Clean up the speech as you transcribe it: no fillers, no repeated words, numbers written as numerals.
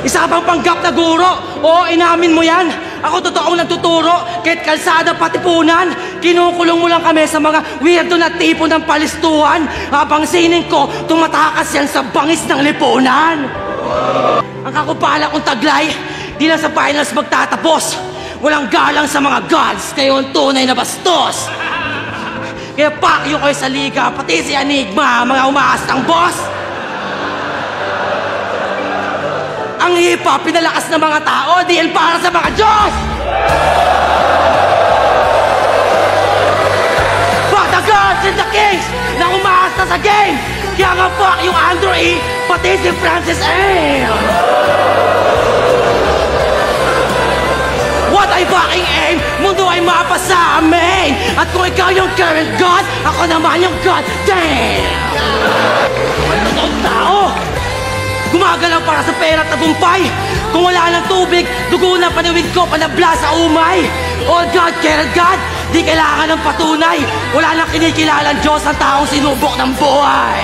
Isa ka bang panggap na guro? Oo, inamin mo yan. Ako totoong nagtuturo, kahit kalsada patipunan. Kinukulong mo lang kami sa mga weirdo na tipo ng palistuhan. Habang sining ko, tumatakas yan sa bangis ng lipunan. Ang kakupala kong taglay, di lang sa finals magtatapos. Walang galang sa mga gods, kayo ang tunay na bastos. Kaya pakyo kayo sa liga, pati si Enigma, mga umaastang boss. Ang hip-hop, pinalakas ng mga tao, dahil para sa mga Diyos! But the gods and the kings na umaasta sa game! Kaya nga fuck yung Andrew E, pati si Francis A. What I fucking aim, mundo ay mapa sa amin! At kung ikaw yung current god, ako naman yung god, damn! Ano daw tao? Gumagalaw para sa pera at tagumpay. Kung wala ng tubig, dugo na paniwid ko, panabla sa umay. All God, care God, di kailangan ng patunay. Wala nang kinikilalang Diyos ang taong sinubok ng buhay.